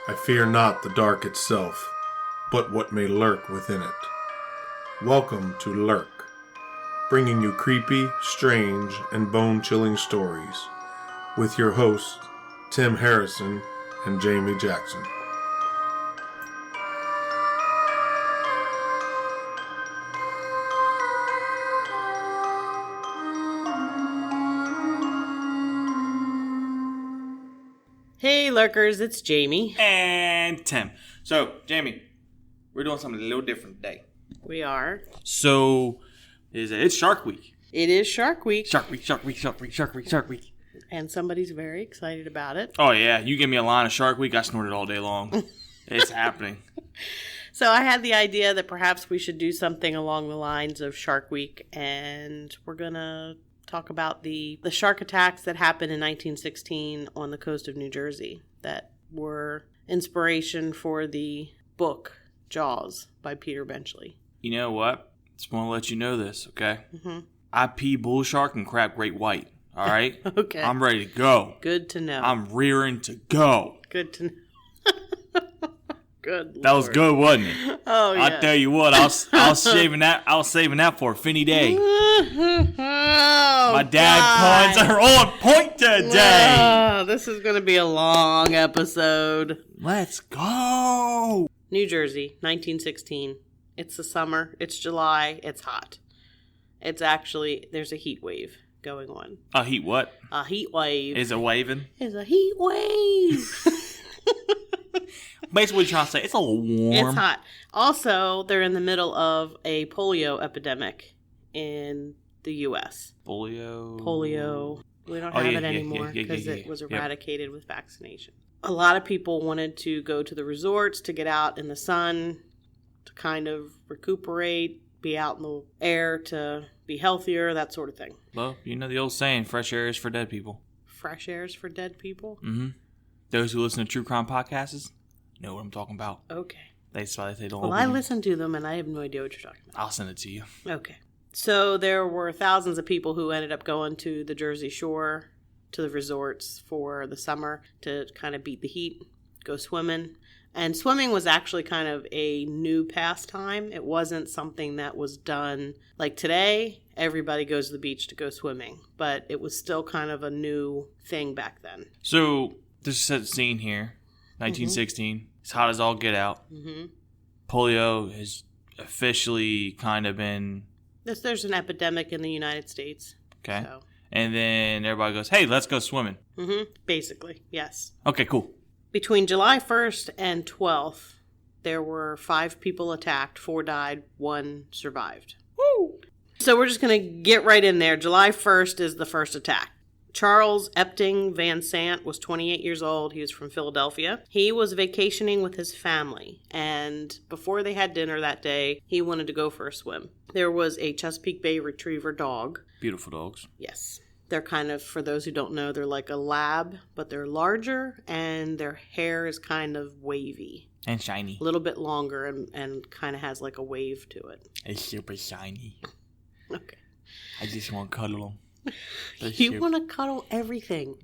I fear not the dark itself, but what may lurk within it. Welcome to Lurk, bringing you creepy, strange, and bone-chilling stories, with your hosts, Tim Harrison and Jamie Jackson. Hey Lurkers, it's Jamie. And Tim. So, Jamie, we're doing something a little different today. We are. So, it's Shark Week. It is Shark Week. Shark Week. And somebody's very excited about it. Oh, yeah. You give me a line of Shark Week, I snort it all day long. It's happening. So I had the idea that perhaps we should do something along the lines of Shark Week, and we're going to talk about the shark attacks that happened in 1916 on the coast of New Jersey that were inspiration for the book Jaws by Peter Benchley. You know what? Just want to let you know this, okay? Mm-hmm. I pee bull shark and crab great white, all right? Okay. I'm ready to go. Good to know. I'm rearing to go. Good to know. Good That was Lord. good, wasn't it? Oh, yeah. I tell you what, I was saving that for a finny day. My dad puns are on point today. Oh, this is going to be a long episode. Let's go. New Jersey, 1916. It's the summer. It's July. It's hot. It's actually, there's a heat wave going on. A heat what? A heat wave. Is it waving? Is a heat wave. Basically, what you're trying to say, it's a little warm. It's hot. Also, they're in the middle of a polio epidemic in the U.S. Polio. We don't have it anymore because it was eradicated with vaccination. A lot of people wanted to go to the resorts to get out in the sun, to kind of recuperate, be out in the air to be healthier, that sort of thing. Well, you know the old saying, fresh air is for dead people. Fresh air is for dead people? Mm-hmm. Those who listen to true crime podcasts know what I'm talking about. Okay. That's why they say don't. Well, I listen to them, and I have no idea what you're talking about. I'll send it to you. Okay. So there were thousands of people who ended up going to the Jersey Shore, to the resorts for the summer to kind of beat the heat, go swimming. And swimming was actually kind of a new pastime. It wasn't something that was done like today. Everybody goes to the beach to go swimming, but it was still kind of a new thing back then. So this is a scene here, 1916. Mm-hmm. It's hot as all get out. Mm-hmm. Polio has officially kind of been... There's an epidemic in the United States. Okay. So. And then everybody goes, hey, let's go swimming. Mm-hmm. Basically, yes. Okay, cool. Between July 1st and 12th, there were 5 people attacked. 4 died, 1 survived. Woo! So we're just going to get right in there. July 1st is the first attack. Charles Epting Van Sant was 28 years old. He was from Philadelphia. He was vacationing with his family, and before they had dinner that day, he wanted to go for a swim. There was a Chesapeake Bay Retriever dog. Beautiful dogs. Yes. They're kind of, for those who don't know, they're like a lab, but they're larger, and their hair is kind of wavy. And shiny. A little bit longer and kind of has like a wave to it. It's super shiny. Okay. I just want to cuddle them. You want to cuddle everything.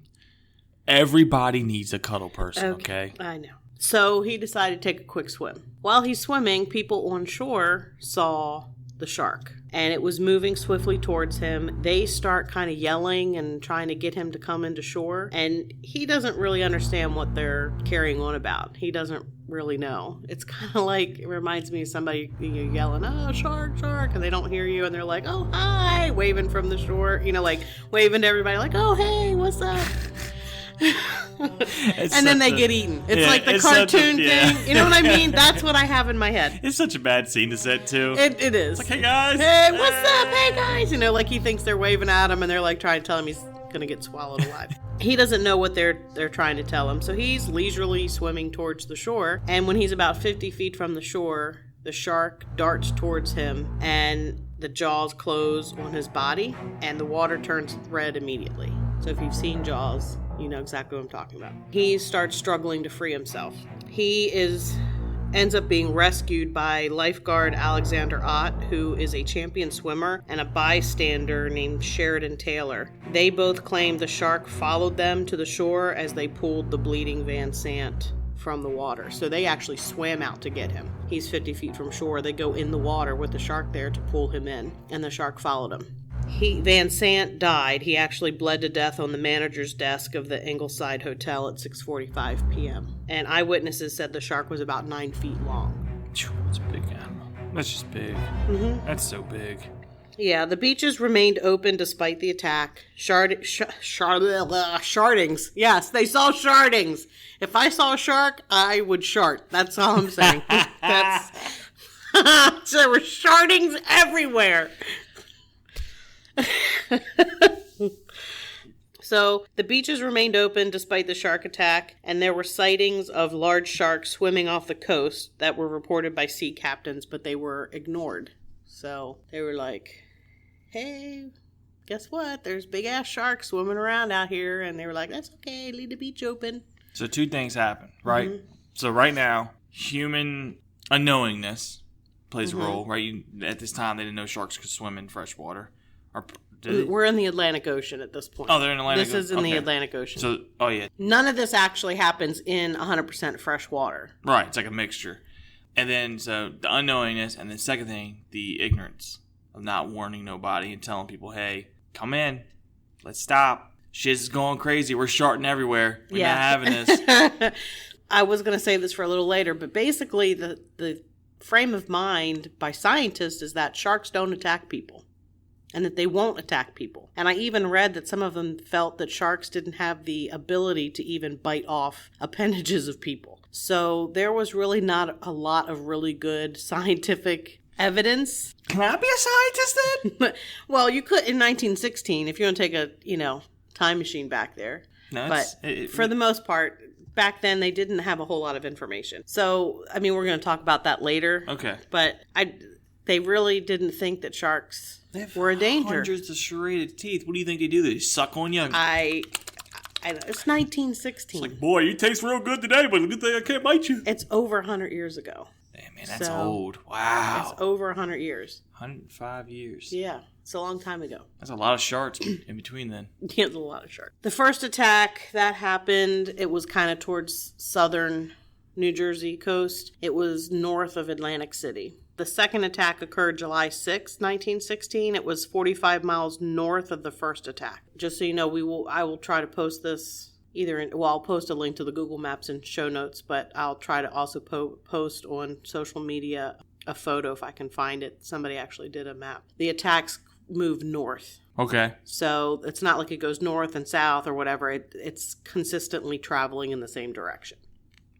Everybody needs a cuddle person, okay? I know. So he decided to take a quick swim. While he's swimming, people on shore saw the shark, and it was moving swiftly towards him. They start kind of yelling and trying to get him to come into shore, and he doesn't really understand what they're carrying on about. He doesn't really know. It's kind of like, it reminds me of somebody yelling, oh, shark, shark, and they don't hear you, and they're like, oh, hi, waving from the shore, like waving to everybody like, oh, hey, what's up? And then they get eaten. It's like the cartoon thing. You know what I mean? That's what I have in my head. It's such a bad scene to set, too. It is. It's like, hey, guys. Hey, what's up? Hey, guys. Like he thinks they're waving at him, and they're like trying to tell him he's going to get swallowed alive. He doesn't know what they're trying to tell him, so he's leisurely swimming towards the shore. And when he's about 50 feet from the shore, the shark darts towards him, and the jaws close on his body, and the water turns red immediately. So if you've seen Jaws, you know exactly what I'm talking about. He starts struggling to free himself. He ends up being rescued by lifeguard Alexander Ott, who is a champion swimmer, and a bystander named Sheridan Taylor. They both claim the shark followed them to the shore as they pulled the bleeding Van Sant from the water. So they actually swam out to get him. He's 50 feet from shore. They go in the water with the shark there to pull him in, and the shark followed him. Van Sant died. He actually bled to death on the manager's desk of the Ingleside Hotel at 6:45 p.m. And eyewitnesses said the shark was about 9 feet long. That's a big animal. That's just big. That's so big. Yeah, the beaches remained open despite the attack. Shardings. Yes, they saw shardings. If I saw a shark, I would shart. That's all I'm saying. There were shardings everywhere. So the beaches remained open despite the shark attack, and there were sightings of large sharks swimming off the coast that were reported by sea captains, but they were ignored. So they were like, hey, guess what? There's big-ass sharks swimming around out here. And they were like, that's okay, leave the beach open. So two things happen, right? So right now, human unknowingness plays a role, right? At this time, they didn't know sharks could swim in fresh water. We're in the Atlantic Ocean at this point. Oh, they're in the Atlantic Ocean? This is in the Atlantic Ocean. So, oh yeah. None of this actually happens in 100% fresh water. Right, it's like a mixture. And then, so, the unknowingness, and the second thing, the ignorance of not warning nobody and telling people, hey, come in, let's stop. Shit's going crazy, we're sharting everywhere. We're not having this. I was going to say this for a little later, but basically the frame of mind by scientists is that sharks don't attack people. And that they won't attack people. And I even read that some of them felt that sharks didn't have the ability to even bite off appendages of people. So there was really not a lot of really good scientific evidence. Can I be a scientist then? Well, you could in 1916 if you want to take a, time machine back there. No, but for the most part, back then they didn't have a whole lot of information. So, I mean, we're going to talk about that later. Okay. But they really didn't think that sharks were a danger. Hundreds of serrated teeth. What do you think they do? They suck on you? I know. It's 1916. It's like, boy, you taste real good today, but good thing I can't bite you. It's over 100 years ago. Damn, man, that's old. Wow. It's over 100 years. 105 years. Yeah, it's a long time ago. That's a lot of sharks in between then. Yeah, there's a lot of sharks. The first attack that happened, it was kind of towards southern New Jersey coast. It was north of Atlantic City. The second attack occurred July 6, 1916. It was 45 miles north of the first attack. Just so you know, I will try to post this I'll post a link to the Google Maps and show notes, but I'll try to also post on social media a photo if I can find it. Somebody actually did a map. The attacks moved north. Okay. So it's not like it goes north and south or whatever. It's consistently traveling in the same direction.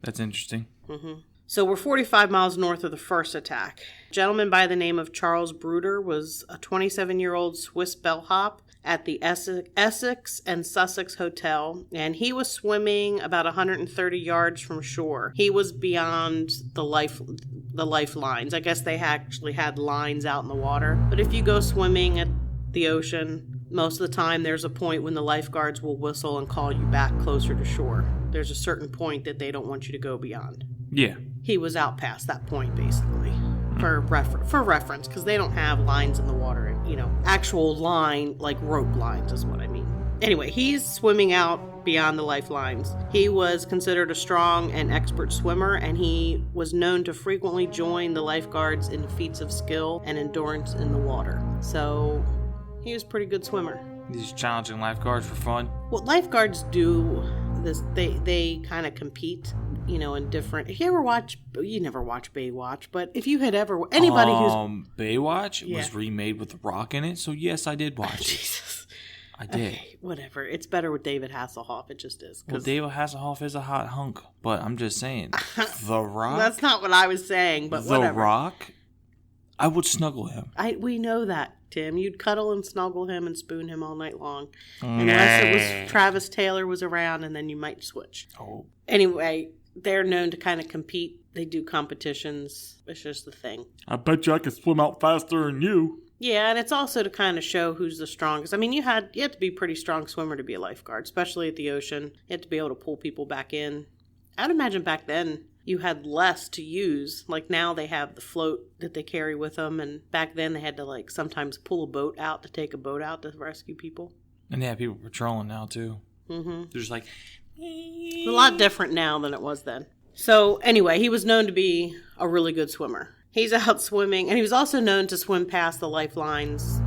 That's interesting. Mm-hmm. So we're 45 miles north of the first attack. A gentleman by the name of Charles Bruder was a 27-year-old Swiss bellhop at the Essex and Sussex Hotel, and he was swimming about 130 yards from shore. He was beyond the lifelines. I guess they actually had lines out in the water. But if you go swimming at the ocean, most of the time there's a point when the lifeguards will whistle and call you back closer to shore. There's a certain point that they don't want you to go beyond. Yeah. He was out past that point, basically, for reference, because they don't have lines in the water, actual line, like rope lines is what I mean. Anyway, he's swimming out beyond the lifelines. He was considered a strong and expert swimmer, and he was known to frequently join the lifeguards in feats of skill and endurance in the water. So he was a pretty good swimmer. These challenging lifeguards for fun? What lifeguards do this, they kind of compete, in different. You never watch Baywatch, but if you had ever Baywatch was remade with The Rock in it, so yes, I did watch it. Jesus. I did. Okay, whatever. It's better with David Hasselhoff. It just is. Well, David Hasselhoff is a hot hunk, but I'm just saying, The Rock. That's not what I was saying, but whatever. The Rock. I would snuggle him. We know that, Tim. You'd cuddle and snuggle him and spoon him all night long. Unless it was Travis Taylor was around, and then you might switch. Oh. Anyway, they're known to kind of compete. They do competitions. It's just the thing. I bet you I could swim out faster than you. Yeah, and it's also to kind of show who's the strongest. I mean, you had to be a pretty strong swimmer to be a lifeguard, especially at the ocean. You had to be able to pull people back in. I'd imagine back then you had less to use. Like now they have the float that they carry with them, and back then they had to sometimes pull a boat out to take a boat out to rescue people. And they have people patrolling now too. Mm-hmm. They're just like... It's a lot different now than it was then. So anyway, he was known to be a really good swimmer. He's out swimming, and he was also known to swim past the lifelines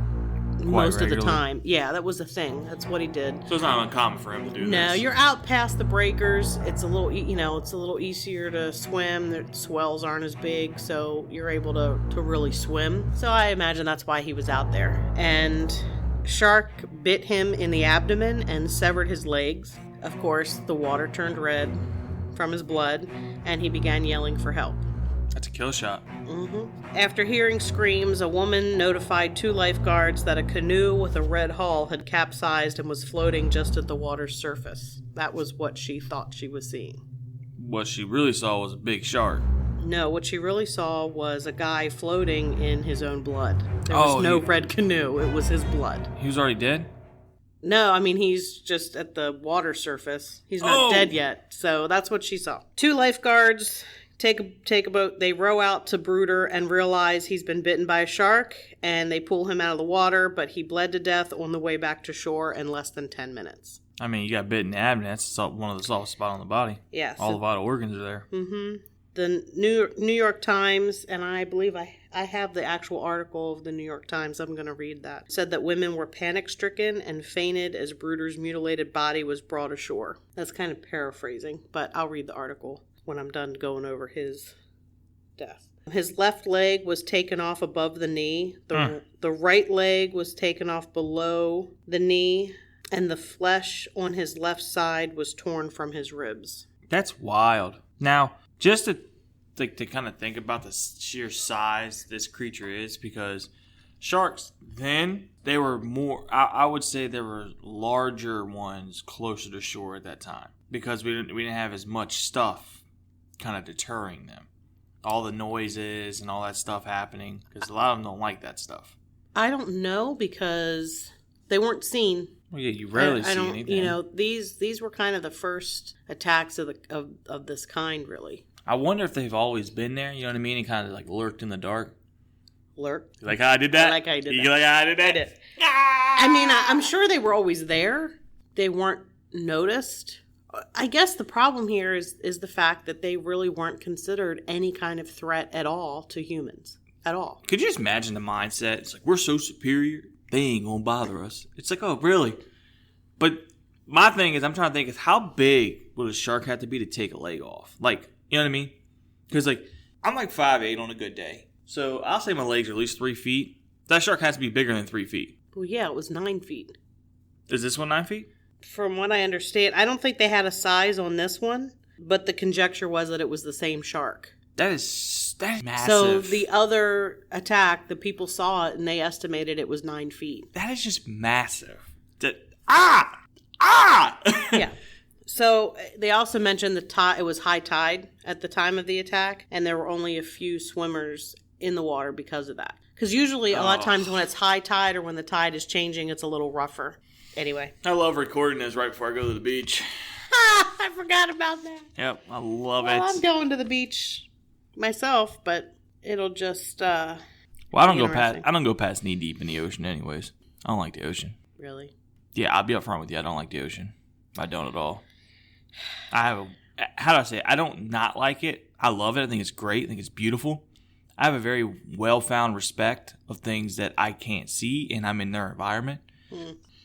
most of the time. Yeah, that was the thing. That's what he did. So it's not uncommon for him to do this. No, you're out past the breakers. It's a little, it's a little easier to swim. The swells aren't as big, so you're able to really swim. So I imagine that's why he was out there. And shark bit him in the abdomen and severed his legs. Of course, the water turned red from his blood, and he began yelling for help. That's a kill shot. After hearing screams, a woman notified 2 lifeguards that a canoe with a red hull had capsized and was floating just at the water's surface. That was what she thought she was seeing. What she really saw was a big shark. No, what she really saw was a guy floating in his own blood. There was no red canoe. It was his blood. He was already dead? No, I mean, he's just at the water surface. He's not dead yet. So that's what she saw. 2 lifeguards take a boat. They row out to Bruder and realize he's been bitten by a shark, and they pull him out of the water, but he bled to death on the way back to shore in less than 10 minutes. I mean, you got bit in the abdomen. That's one of the soft spots on the body. Yeah. All the vital organs are there. The New York Times, and I believe I have the actual article of the New York Times. I'm going to read that. Said that women were panic-stricken and fainted as Bruder's mutilated body was brought ashore. That's kind of paraphrasing, but I'll read the article when I'm done going over his death. His left leg was taken off above the knee. The right leg was taken off below the knee, and the flesh on his left side was torn from his ribs. That's wild. Now, just to kind of think about the sheer size this creature is, because sharks then, they were more, I would say there were larger ones closer to shore at that time, because we didn't have as much stuff kind of deterring them. All the noises and all that stuff happening, because a lot of them don't like that stuff. I don't know, because they weren't seen. Well, yeah, you rarely see anything. These were kind of the first attacks of this kind, really. I wonder if they've always been there, you know what I mean? And kind of like lurked in the dark. Lurked? You like how I did that? I like how you did that. You like how I did that? I did. I mean, I'm sure they were always there. They weren't noticed. I guess the problem here is the fact that they really weren't considered any kind of threat at all to humans. At all. Could you just imagine the mindset? It's like, we're so superior, they ain't gonna bother us. It's like, oh, really? But my thing is, I'm trying to think, is how big would a shark have to be to take a leg off? Like, you know what I mean? Because, like, I'm like 5'8" on a good day. So I'll say my legs are at least 3 feet. That shark has to be bigger than 3 feet. Well, yeah, it was 9 feet. Is this one 9 feet? From what I understand, I don't think they had a size on this one, but the conjecture was that it was the same shark. That is massive. So the other attack, the people saw it and they estimated it was 9 feet. That is just massive. Yeah. So they also mentioned it was high tide at the time of the attack, and there were only a few swimmers in the water because of that. Because usually a lot of times when it's high tide or when the tide is changing, it's a little rougher. Anyway. I love recording this right before I go to the beach. I forgot about that. Yep, I love it. I'm going to the beach myself, but it'll just well, I don't go past knee deep in the ocean anyways. I don't like the ocean. Really? Yeah, I'll be upfront with you. I don't like the ocean. I don't at all. How do I say it? I don't not like it. I love it. I think it's great. I think it's beautiful. I have a very well-found respect of things that I can't see, and I'm in their environment.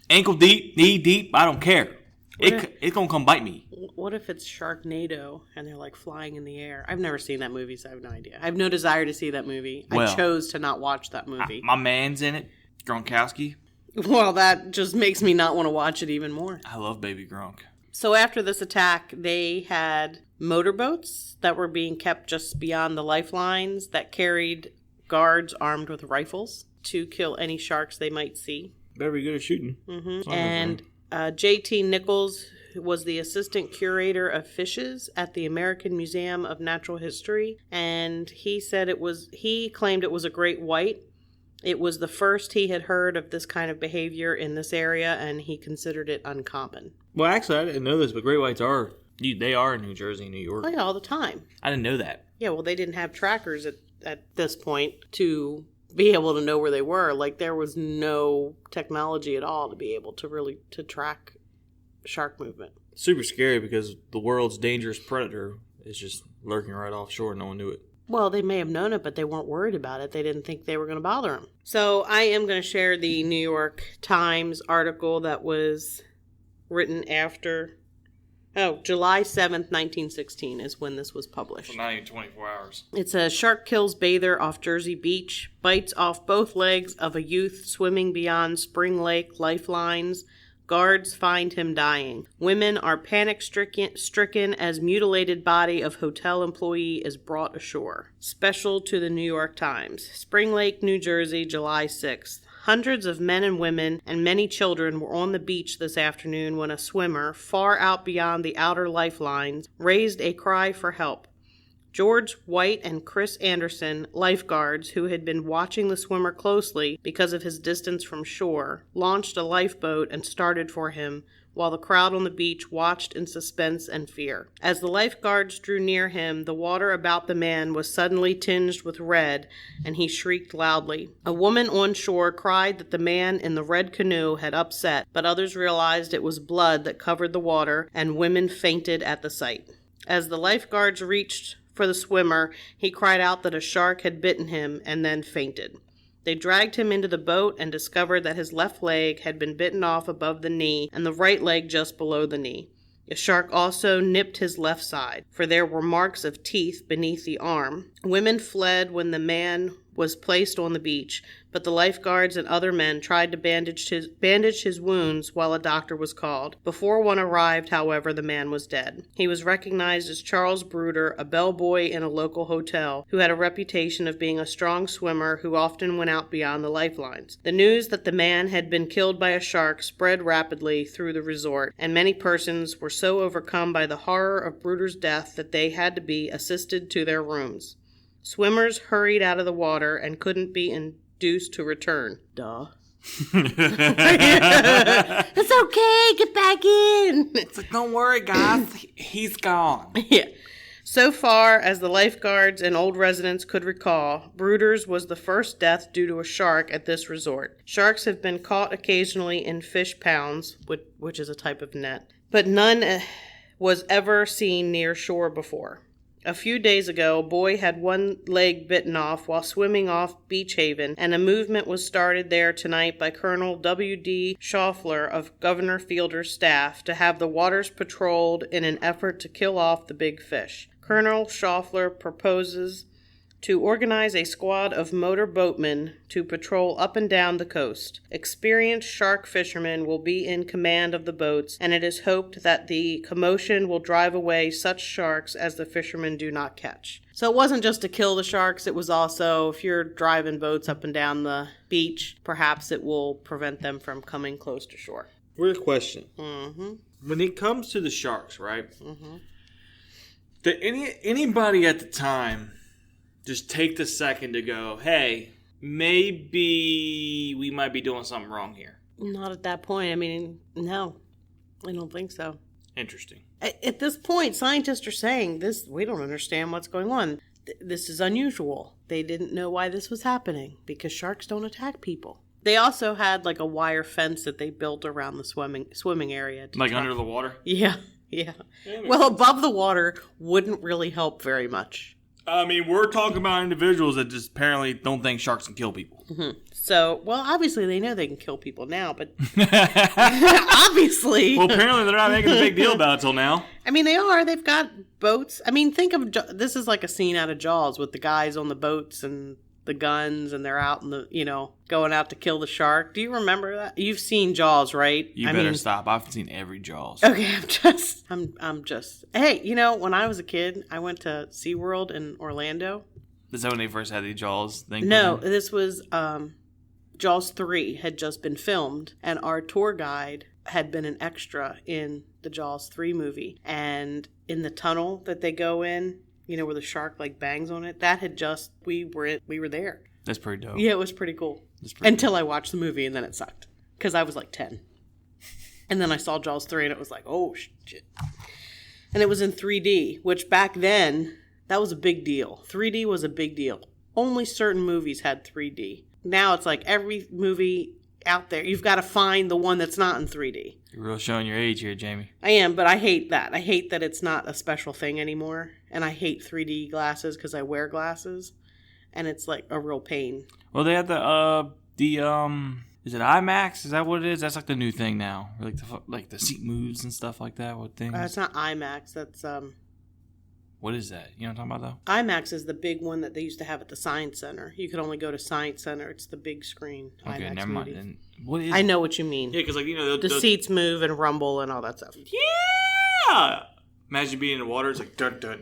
Ankle deep, knee deep, I don't care. It's going to come bite me. What if it's Sharknado and they're like flying in the air? I've never seen that movie, so I have no idea. I have no desire to see that movie. I chose to not watch that movie. My man's in it, Gronkowski. Well, that just makes me not want to watch it even more. I love Baby Gronk. So after this attack, they had motorboats that were being kept just beyond the lifelines that carried guards armed with rifles to kill any sharks they might see. Better be good at shooting. And J.T. Nichols was the assistant curator of fishes at the American Museum of Natural History, and he claimed it was a great white. It was the first he had heard of this kind of behavior in this area, and he considered it uncommon. Well, actually, I didn't know this, but great whites are in New Jersey and New York. Oh, yeah, all the time. I didn't know that. Yeah, well, they didn't have trackers at this point to be able to know where they were. Like, there was no technology at all to be able to track shark movement. Super scary because the world's dangerous predator is just lurking right offshore. No one knew it. Well, they may have known it, but they weren't worried about it. They didn't think they were going to bother him. So I am going to share the New York Times article that was written after... July 7th, 1916 is when this was published. So not even 24 hours. It's a shark kills bather off Jersey Beach, bites off both legs of a youth swimming beyond Spring Lake lifelines. Guards find him dying. Women are panic-stricken as mutilated body of hotel employee is brought ashore. Special to the New York Times. Spring Lake, New Jersey, July 6th. Hundreds of men and women and many children were on the beach this afternoon when a swimmer, far out beyond the outer lifelines, raised a cry for help. George White and Chris Anderson, lifeguards who had been watching the swimmer closely because of his distance from shore, launched a lifeboat and started for him, while the crowd on the beach watched in suspense and fear. As the lifeguards drew near him, the water about the man was suddenly tinged with red, and he shrieked loudly. A woman on shore cried that the man in the red canoe had upset, but others realized it was blood that covered the water, and women fainted at the sight. As the lifeguards reached for the swimmer, he cried out that a shark had bitten him and then fainted. They dragged him into the boat and discovered that his left leg had been bitten off above the knee and the right leg just below the knee. A shark also nipped his left side, for there were marks of teeth beneath the arm. Women fled when the man was placed on the beach, but the lifeguards and other men tried to bandage his wounds while a doctor was called. Before one arrived, however, the man was dead. He was recognized as Charles Bruder, a bellboy in a local hotel, who had a reputation of being a strong swimmer who often went out beyond the lifelines. The news that the man had been killed by a shark spread rapidly through the resort, and many persons were so overcome by the horror of Bruder's death that they had to be assisted to their rooms. Swimmers hurried out of the water and couldn't be induced to return. Duh. It's okay, get back in. It's like, don't worry, guys. He's gone. Yeah. So far as the lifeguards and old residents could recall, Bruder's was the first death due to a shark at this resort. Sharks have been caught occasionally in fish pounds, which is a type of net, but none was ever seen near shore before. A few days ago, a boy had one leg bitten off while swimming off Beach Haven, and a movement was started there tonight by Colonel W.D. Schaeffler of Governor Fielder's staff to have the waters patrolled in an effort to kill off the big fish. Colonel Schaeffler proposes to organize a squad of motor boatmen to patrol up and down the coast. Experienced shark fishermen will be in command of the boats, and it is hoped that the commotion will drive away such sharks as the fishermen do not catch. So it wasn't just to kill the sharks, it was also, if you're driving boats up and down the beach, perhaps it will prevent them from coming close to shore. Weird question. Mm-hmm. When it comes to the sharks, right? Mm-hmm. Did anybody at the time just take the second to go, hey, maybe we might be doing something wrong here? Not at that point. I mean, no, I don't think so. Interesting. At this point, scientists are saying this, we don't understand what's going on. This is unusual. They didn't know why this was happening because sharks don't attack people. They also had like a wire fence that they built around the swimming area. Like under the water? Yeah. Well, above the water wouldn't really help very much. I mean, we're talking about individuals that just apparently don't think sharks can kill people. Mm-hmm. So, well, obviously they know they can kill people now, but obviously. Well, apparently they're not making a big deal about it till now. I mean, they are. They've got boats. I mean, think of this is like a scene out of Jaws with the guys on the boats and the guns, and they're out in the, going out to kill the shark. Do you remember that? You've seen Jaws, right? You better stop. I've seen every Jaws. Okay, I'm just. Hey, when I was a kid, I went to SeaWorld in Orlando. Is that when they first had the Jaws thing? No, this was Jaws 3 had just been filmed, and our tour guide had been an extra in the Jaws 3 movie. And in the tunnel that they go in, where the shark bangs on it, that had just, we were there. That's pretty dope. Yeah, it was pretty cool. Until I watched the movie, and then it sucked. Because I was 10. And then I saw Jaws 3, and it was like, oh, shit. And it was in 3D, which back then, that was a big deal. 3D was a big deal. Only certain movies had 3D. Now it's like every movie out there, you've got to find the one that's not in 3D. You're real showing your age here, Jamie. I am, but I hate that. I hate that it's not a special thing anymore. and I hate 3D glasses because I wear glasses, and it's like a real pain. Well, they had is it IMAX? Is that what it is? That's like the new thing now. Like the seat moves and stuff like that. What things? It's not IMAX. That's What is that? You know what I'm talking about though? IMAX is the big one that they used to have at the Science Center. You could only go to Science Center. It's the big screen. Okay, IMAX never movie. mind. And what is? I know what you mean. Yeah, because the seats move and rumble and all that stuff. Yeah. Imagine being in the water. It's like dun dun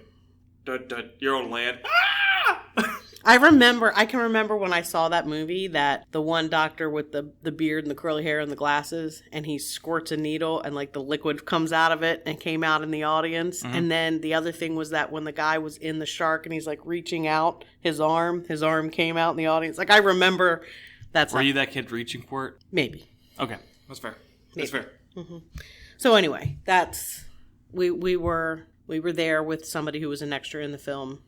dun dun. You're on land. Ah! I can remember when I saw that movie that the one doctor with the beard and the curly hair and the glasses, and he squirts a needle and like the liquid comes out of it and came out in the audience. Mm-hmm. And then the other thing was that when the guy was in the shark and he's like reaching out his arm came out in the audience. Like I remember that's. Were you that kid reaching for it? Maybe. Okay, that's fair. That's fair. Mm-hmm. So anyway, that's we were there with somebody who was an extra in the film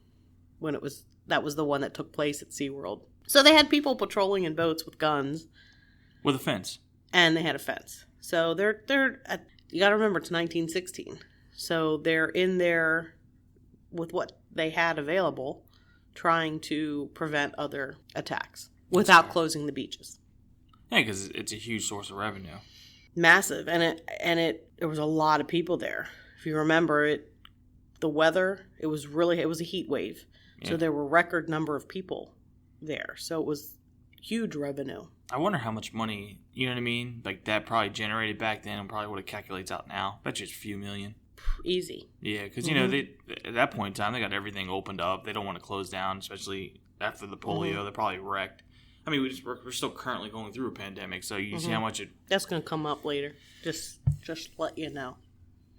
when that was the one that took place at SeaWorld. So they had people patrolling in boats with guns. With a fence. And they had a fence. So they're you got to remember it's 1916. So they're in there with what they had available trying to prevent other attacks without closing the beaches. Yeah, because it's a huge source of revenue. Massive. And there was a lot of people there. If you remember the weather, it was a heat wave. So there were record number of people there. So it was huge revenue. I wonder how much money, you know what I mean? Like that probably generated back then and probably what it calculates out now. Bet you it's a few million. Easy. Yeah, because, you know, they at that point in time, they got everything opened up. They don't want to close down, especially after the polio. Mm-hmm. They're probably wrecked. I mean, we're still currently going through a pandemic, so you see how much it... That's going to come up later. Just let you know.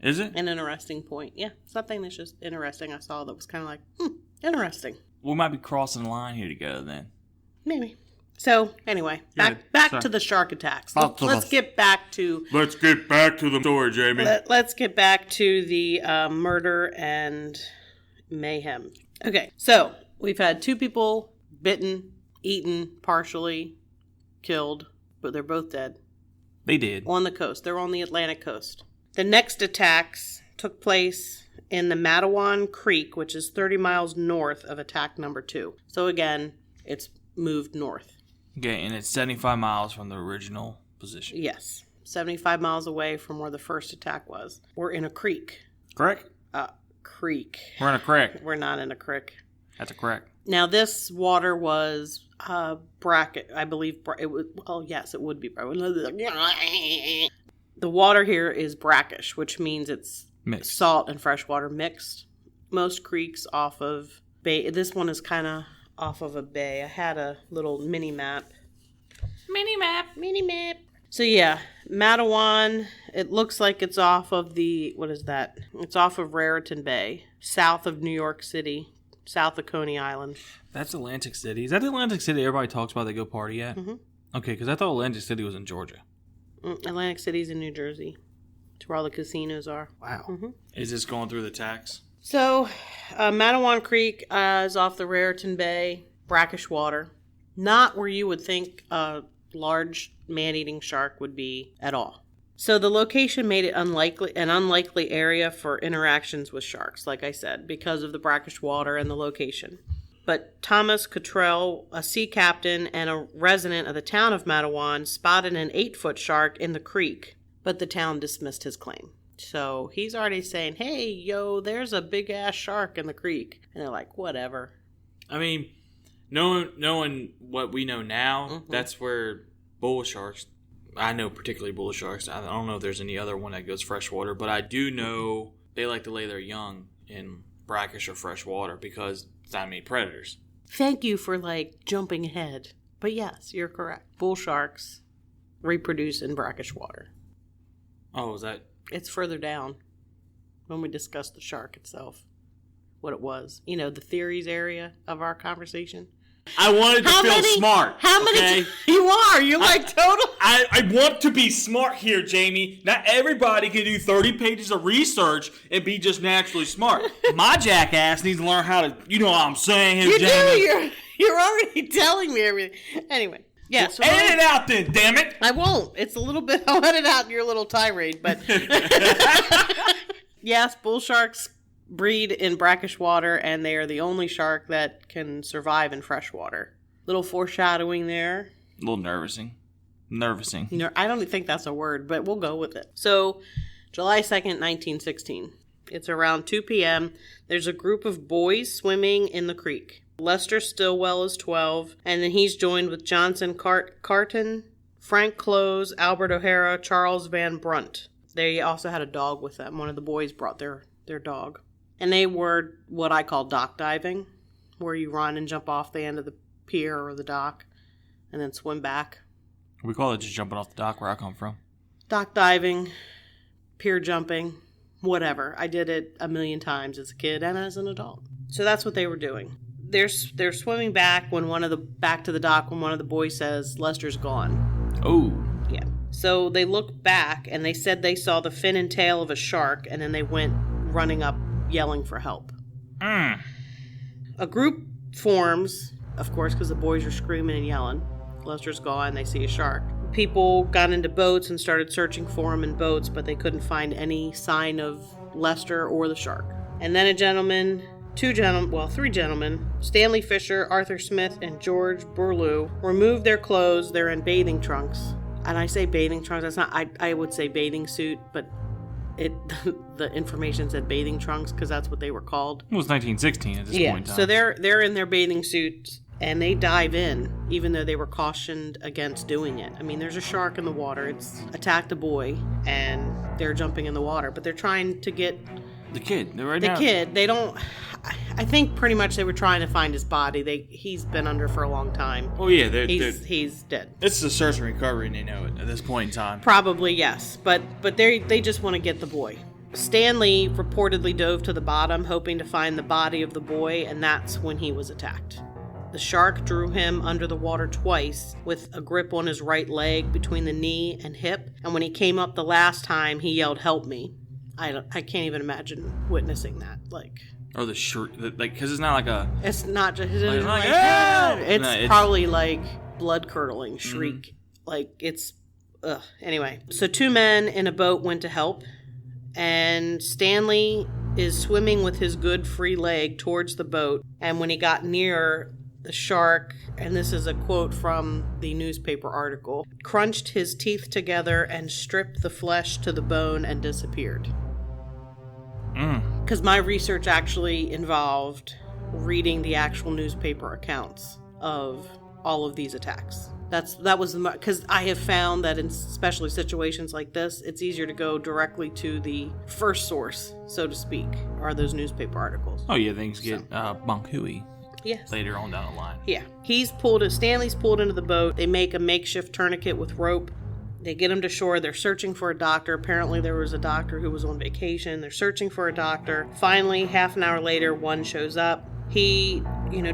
Is it? An interesting point. Yeah, something that's just interesting I saw that was kind of like, interesting. We might be crossing the line here together then. Maybe. So, anyway, back to the shark attacks. Let's get back to the story, Jamie. Let's get back to the murder and mayhem. Okay, so we've had 2 people bitten, eaten, partially killed, but they're both dead. They did. On the coast. They're on the Atlantic coast. The next attacks took place in the Matawan Creek, which is 30 miles north of attack number 2. So again, it's moved north. Okay, and it's 75 miles from the original position. Yes. 75 miles away from where the first attack was. We're in a creek. Correct? Creek. We're in a creek. We're not in a creek. That's a creek. Now, this water was brackish. I believe it would. Well, yes, it would be. The water here is brackish, which means it's mixed. Salt and fresh water mixed. Most creeks off of bay. This one is kind of off of a bay. I had a little mini map. Mini map. So yeah, Matawan. It looks like it's off of what is that? It's off of Raritan Bay, south of New York City, south of Coney Island. That's Atlantic City. Is that the Atlantic City everybody talks about they go party at? Mm-hmm. Okay, because I thought Atlantic City was in Georgia. Atlantic City's in New Jersey. It's where all the casinos are. Wow. Mm-hmm. Is this going through the tax? So, Matawan Creek is off the Raritan Bay, brackish water. Not where you would think a large man-eating shark would be at all. So the location made it an unlikely area for interactions with sharks, like I said, because of the brackish water and the location. But Thomas Cottrell, a sea captain and a resident of the town of Matawan, spotted an 8-foot shark in the creek, but the town dismissed his claim. So he's already saying, hey, yo, there's a big-ass shark in the creek. And they're like, whatever. I mean, knowing what we know now, that's where bull sharks, I know particularly bull sharks. I don't know if there's any other one that goes freshwater, but I do know they like to lay their young in brackish or fresh water because it's not many predators. Thank you for, jumping ahead. But yes, you're correct. Bull sharks reproduce in brackish water. Oh, is that... It's further down when we discuss the shark itself, what it was. You know, the theories area of our conversation. I wanted to feel smart. How many? You are. You're total. I want to be smart here, Jamie. Not everybody can do 30 pages of research and be just naturally smart. My jackass needs to learn how to, you know what I'm saying here, Jamie. You're already telling me everything. Anyway. Yeah, so edit it out then, damn it. I won't. It's a little bit, I'll edit out your little tirade, but yes, bull sharks breed in brackish water, and they are the only shark that can survive in fresh water. Little foreshadowing there. A little nervousing. I don't think that's a word, but we'll go with it. So, July 2nd, 1916. It's around 2 p.m. There's a group of boys swimming in the creek. Lester Stillwell is 12, and then he's joined with Johnson Carton, Frank Close, Albert O'Hara, Charles Van Brunt. They also had a dog with them. One of the boys brought their dog. And they were what I call dock diving, where you run and jump off the end of the pier or the dock and then swim back. We call it just jumping off the dock where I come from. Dock diving, pier jumping, whatever. I did it a million times as a kid and as an adult. So that's what they were doing. They're swimming back back to the dock when one of the boys says, Lester's gone. Oh. Yeah. So they look back and they said they saw the fin and tail of a shark, and then they went running up yelling for help. A group forms, of course, because the boys are screaming and yelling. Lester's gone, they see a shark. People got into boats and started searching for him in boats, but they couldn't find any sign of Lester or the shark. And then three gentlemen, Stanley Fisher, Arthur Smith, and George Burlew, removed their clothes. They're in bathing trunks. And I say bathing trunks, that's not, I would say bathing suit, but the information said bathing trunks because that's what they were called. It was 1916 at this point in time. So they're in their bathing suits and they dive in, even though they were cautioned against doing it. I mean, there's a shark in the water. It's attacked a boy, and they're jumping in the water, but they're trying to get the kid. They don't. I think pretty much they were trying to find his body. He's been under for a long time. Oh yeah, he's dead. It's a search and recovery, and they know it at this point in time. Probably yes, but they just want to get the boy. Stanley reportedly dove to the bottom, hoping to find the body of the boy, and that's when he was attacked. The shark drew him under the water twice with a grip on his right leg between the knee and hip, and when he came up the last time, he yelled, "Help me." I can't even imagine witnessing that. Or the shriek, because it's not like a... It's not just... It's no, probably like blood-curdling shriek. Mm-hmm. Anyway, so 2 men in a boat went to help, and Stanley is swimming with his good free leg towards the boat, and when he got near, the shark, and this is a quote from the newspaper article, crunched his teeth together and stripped the flesh to the bone and disappeared. Because my research actually involved reading the actual newspaper accounts of all of these attacks. That was because I have found that in especially situations like this, it's easier to go directly to the first source, so to speak, are those newspaper articles. Oh yeah, things get bunk hooey. Yes. Later on down the line. Yeah. Stanley's pulled into the boat. They make a makeshift tourniquet with rope. They get him to shore. They're searching for a doctor. Apparently there was a doctor who was on vacation. They're searching for a doctor. Finally, half an hour later, one shows up. He,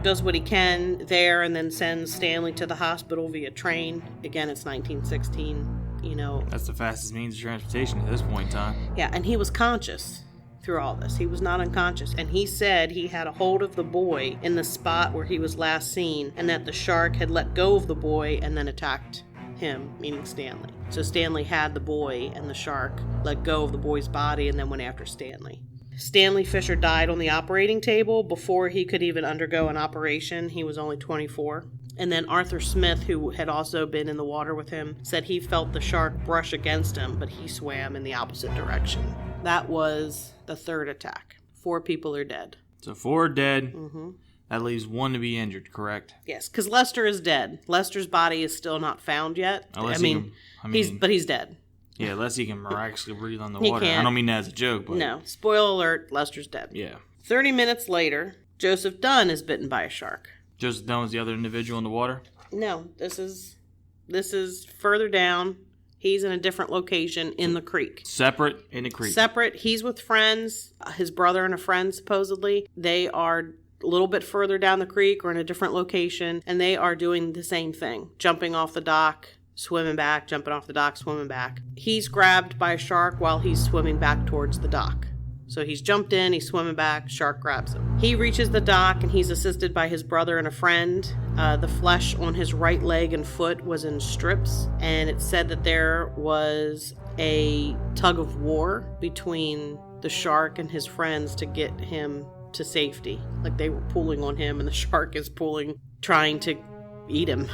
does what he can there and then sends Stanley to the hospital via train. Again, it's 1916, That's the fastest means of transportation at this point in time. Yeah, and he was conscious through all this. He was not unconscious, and he said he had a hold of the boy in the spot where he was last seen, and that the shark had let go of the boy and then attacked him, meaning Stanley. So Stanley had the boy, and the shark let go of the boy's body and then went after Stanley. Stanley Fisher died on the operating table before he could even undergo an operation. He was only 24. And then Arthur Smith, who had also been in the water with him, said he felt the shark brush against him, but he swam in the opposite direction. That was the third attack. 4 people are dead. So 4 dead. Mm-hmm. That leaves 1 to be injured, correct? Yes, because Lester is dead. Lester's body is still not found yet. He's dead. Yeah, unless he can miraculously breathe on the He water. can't. I don't mean that as a joke, but... No. Spoiler alert, Lester's dead. Yeah. 30 minutes later, Joseph Dunn is bitten by a shark. Joseph Dunn was the other individual in the water? No, this is further down. He's in a different location in the creek. Separate in the creek. Separate. He's with friends, his brother and a friend, supposedly. They are a little bit further down the creek or in a different location, and they are doing the same thing. Jumping off the dock, swimming back, jumping off the dock, swimming back. He's grabbed by a shark while he's swimming back towards the dock. So he's jumped in, he's swimming back, shark grabs him. He reaches the dock and he's assisted by his brother and a friend. The flesh on his right leg and foot was in strips, and it said that there was a tug of war between the shark and his friends to get him to safety. Like they were pulling on him and the shark is trying to eat him,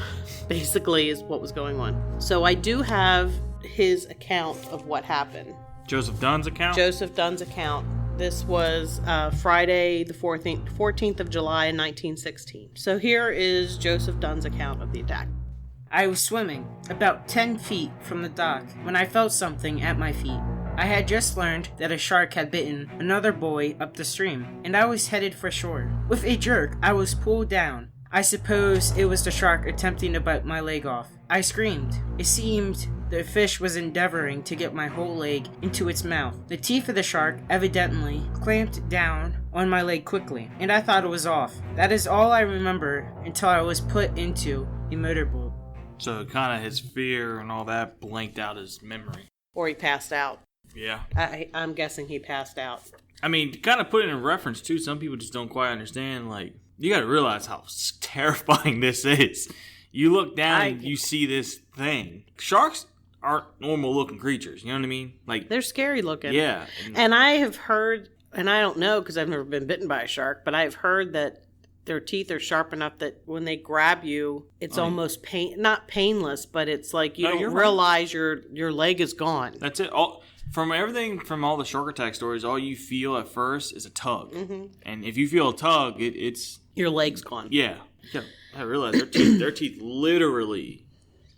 basically, is what was going on. So I do have his account of what happened. Joseph Dunn's account? Joseph Dunn's account. This was Friday the 14th of July in 1916. So here is Joseph Dunn's account of the attack. I was swimming about 10 feet from the dock when I felt something at my feet. I had just learned that a shark had bitten another boy up the stream, and I was headed for shore. With a jerk, I was pulled down. I suppose it was the shark attempting to bite my leg off. I screamed. It seemed the fish was endeavoring to get my whole leg into its mouth. The teeth of the shark evidently clamped down on my leg quickly, and I thought it was off. That is all I remember until I was put into a motorboat. So kind of his fear and all that blanked out his memory. Or he passed out. Yeah. I'm guessing he passed out. I mean, to kind of put it in reference, too, some people just don't quite understand, like, you got to realize how terrifying this is. You look down and you see this thing. Sharks aren't normal-looking creatures, you know what I mean? Like, they're scary looking. Yeah. And I have heard, and I don't know because I've never been bitten by a shark, but I've heard that their teeth are sharp enough that when they grab you, it's almost not painless, but it's like you don't realize your leg is gone. That's it. From everything, from all the shark attack stories, all you feel at first is a tug. Mm-hmm. And if you feel a tug, it's... Your leg's gone. Yeah. I realize their teeth literally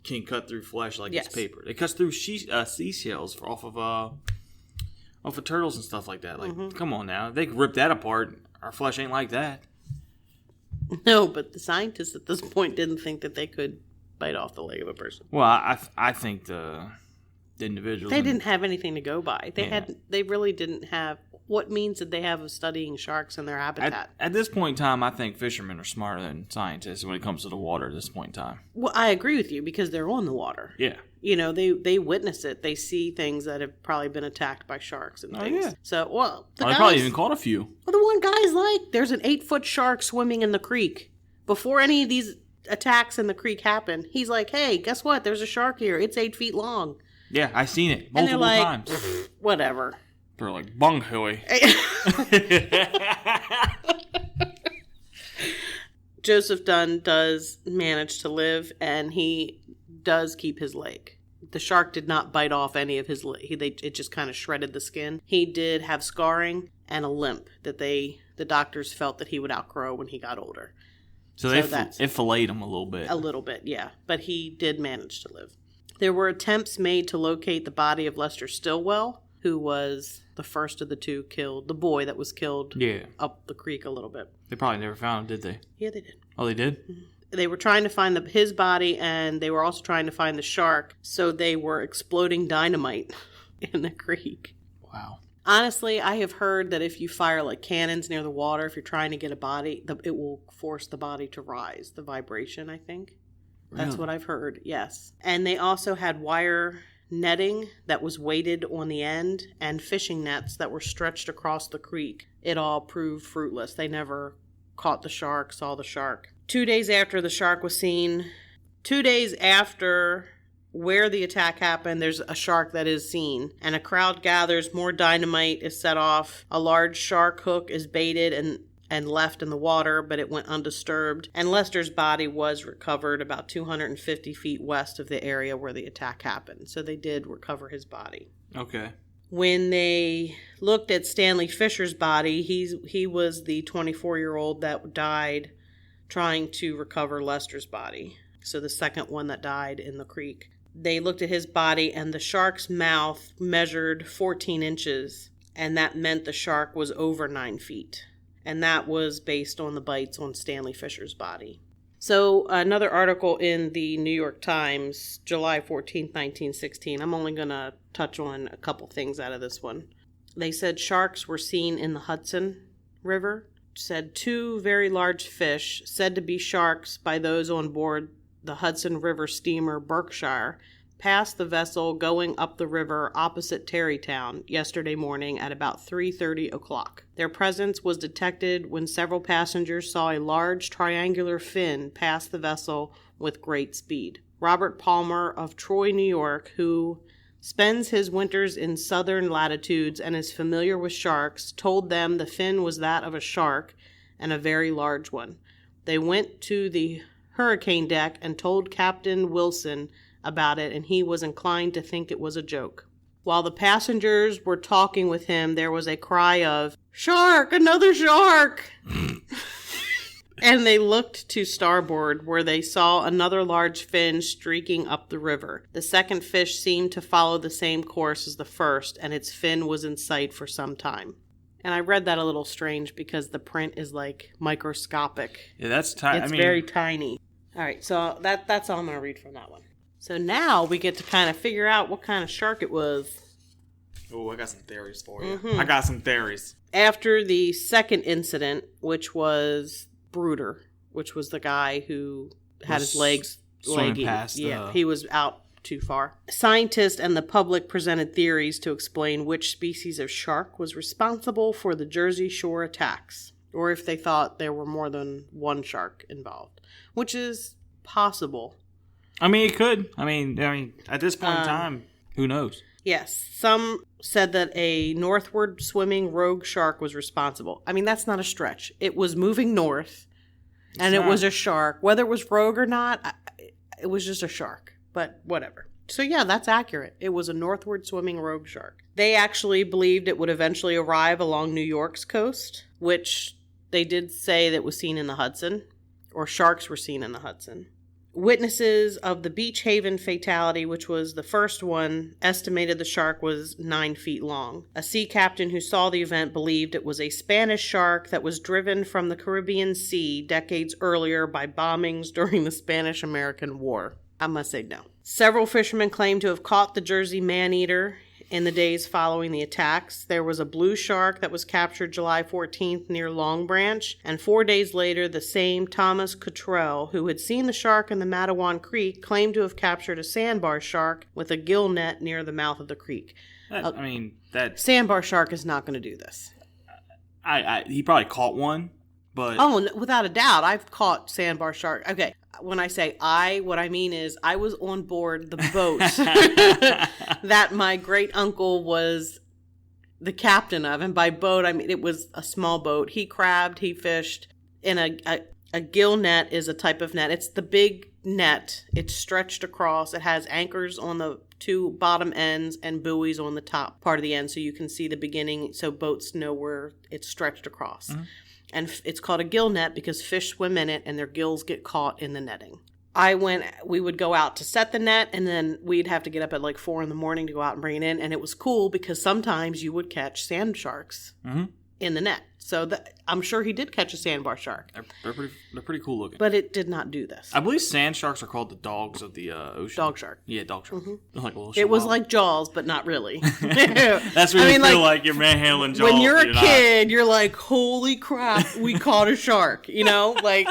can cut through flesh like it's paper. They cut through seashells off of turtles and stuff like that. Like, come on now. If they could rip that apart, our flesh ain't like that. No, but the scientists at this point didn't think that they could bite off the leg of a person. Well, I think the individuals... They didn't have anything to go by. They really didn't have... What means did they have of studying sharks and their habitat? At this point in time, I think fishermen are smarter than scientists when it comes to the water at this point in time. Well, I agree with you because they're on the water. Yeah. You know, they witness it. They see things that have probably been attacked by sharks and things. Yeah. So, they probably even caught a few. Well, the one guy's like, there's an 8-foot shark swimming in the creek. Before any of these attacks in the creek happen, he's like, hey, guess what? There's a shark here. It's 8 feet long. Yeah, I've seen it multiple times. Whatever. They're like, bung hooey. Joseph Dunn does manage to live, and he does keep his leg. The shark did not bite off any of his leg. It just kind of shredded the skin. He did have scarring and a limp that the doctors felt that he would outgrow when he got older. So it filleted him a little bit. A little bit, yeah. But he did manage to live. There were attempts made to locate the body of Lester Stillwell, who was the first of the two killed, the boy that was killed up the creek a little bit. They probably never found him, did they? Yeah, they did. Oh, they did? Mm-hmm. They were trying to find his body, and they were also trying to find the shark, so they were exploding dynamite in the creek. Wow. Honestly, I have heard that if you fire like cannons near the water, if you're trying to get a body, it will force the body to rise, the vibration, I think. Really? That's what I've heard, yes. And they also had wire netting that was weighted on the end and fishing nets that were stretched across the creek. It all proved fruitless. They never caught the shark, saw the shark. 2 days after the shark was seen, 2 days after where the attack happened, there's a shark that is seen, and a crowd gathers, more dynamite is set off, a large shark hook is baited and left in the water, but it went undisturbed, and Lester's body was recovered about 250 feet west of the area where the attack happened. So they did recover his body. Okay. When they looked at Stanley Fisher's body, he was the 24-year-old that died trying to recover Lester's body. So the second one that died in the creek. They looked at his body, and the shark's mouth measured 14 inches, and that meant the shark was over 9 feet. And that was based on the bites on Stanley Fisher's body. So another article in the New York Times, July 14th, 1916. I'm only going to touch on a couple things out of this one. They said sharks were seen in the Hudson River. Said 2 very large fish, said to be sharks by those on board the Hudson River steamer Berkshire, passed the vessel going up the river opposite Tarrytown yesterday morning at about 3:30 o'clock. Their presence was detected when several passengers saw a large triangular fin pass the vessel with great speed. Robert Palmer of Troy, New York, who spends his winters in southern latitudes and is familiar with sharks, told them the fin was that of a shark and a very large one. They went to the hurricane deck and told Captain Wilson about it, and he was inclined to think it was a joke. While the passengers were talking with him, there was a cry of, "Shark! Another shark!" And they looked to starboard, where they saw another large fin streaking up the river. The second fish seemed to follow the same course as the first, and its fin was in sight for some time. And I read that a little strange because the print is like microscopic. Yeah, that's tiny. It's very tiny. All right, so that's all I'm going to read from that one. So now we get to kind of figure out what kind of shark it was. Oh, I got some theories for you. I got some theories. After the second incident, which was Bruder, which was the guy who had his legs swimming past. Yeah, he was out too far. Scientists and the public presented theories to explain which species of shark was responsible for the Jersey Shore attacks, or if they thought there were more than one shark involved, which is possible. I mean, it could. I mean, at this point in time, who knows? Yes, some said that a northward swimming rogue shark was responsible. I mean, that's not a stretch. It was moving north, and it was a shark. Whether it was rogue or not, it was just a shark. But whatever. So yeah, that's accurate. It was a northward swimming rogue shark. They actually believed it would eventually arrive along New York's coast, which they did say that was seen in the Hudson, or sharks were seen in the Hudson. Witnesses of the Beach Haven fatality, which was the first one, estimated the shark was 9 feet long. A sea captain who saw the event believed it was a Spanish shark that was driven from the Caribbean Sea decades earlier by bombings during the Spanish-American War. I must say no. Several fishermen claim to have caught the Jersey man-eater in the days following the attacks. There was a blue shark that was captured July 14th near Long Branch, and 4 days later, the same Thomas Cottrell, who had seen the shark in the Matawan Creek, claimed to have captured a sandbar shark with a gill net near the mouth of the creek. That sandbar shark is not going to do this. He probably caught one, but without a doubt, I've caught sandbar shark. Okay. When I say what I mean is I was on board the boat that my great uncle was the captain of. And by boat, I mean it was a small boat. He crabbed, he fished. And a gill net is a type of net. It's the big net. It's stretched across. It has anchors on the two bottom ends and buoys on the top part of the end so you can see the beginning so boats know where it's stretched across. Mm-hmm. And it's called a gill net because fish swim in it and their gills get caught in the netting. We would go out to set the net, and then we'd have to get up at like 4 a.m. to go out and bring it in. And it was cool because sometimes you would catch sand sharks in the net. So I'm sure he did catch a sandbar shark. They're pretty cool looking. But it did not do this. I believe sand sharks are called the dogs of the ocean. Dog shark. Yeah, dog shark. Mm-hmm. Like a little it was like Jaws, but not really. That's when you feel like you're manhandling Jaws. When you're a kid, you're like, holy crap, we caught a shark. You know, like...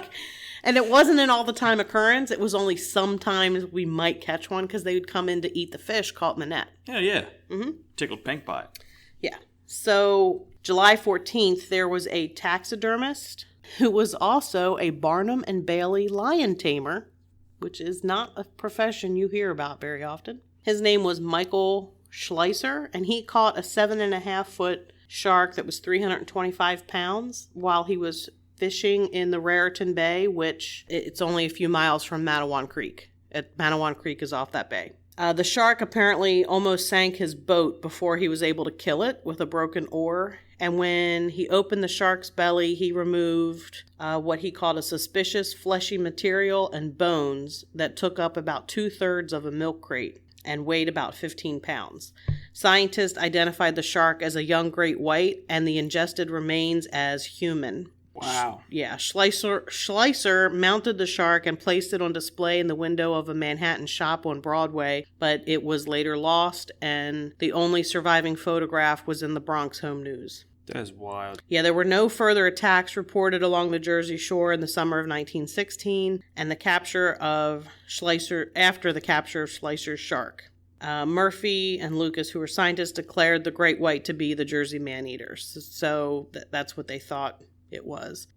And it wasn't an all-the-time occurrence. It was only sometimes we might catch one because they would come in to eat the fish caught in the net. Yeah. Mm-hmm. Tickled pink by it. Yeah. So July 14th, there was a taxidermist who was also a Barnum and Bailey lion tamer, which is not a profession you hear about very often. His name was Michael Schleiser, and he caught a 7.5-foot shark that was 325 pounds while he was fishing in the Raritan Bay, which it's only a few miles from Matawan Creek. Matawan Creek is off that bay. The shark apparently almost sank his boat before he was able to kill it with a broken oar. And when he opened the shark's belly, he removed what he called a suspicious fleshy material and bones that took up about 2/3 of a milk crate and weighed about 15 pounds. Scientists identified the shark as a young great white and the ingested remains as human. Wow. Yeah, Schleiser mounted the shark and placed it on display in the window of a Manhattan shop on Broadway, but it was later lost, and the only surviving photograph was in the Bronx Home News. That is wild. Yeah, there were no further attacks reported along the Jersey Shore in the summer of 1916, and the capture of Schleicher after the capture of Schleicher's shark. Murphy and Lucas, who were scientists, declared the great white to be the Jersey man-eater. So that's what they thought it was.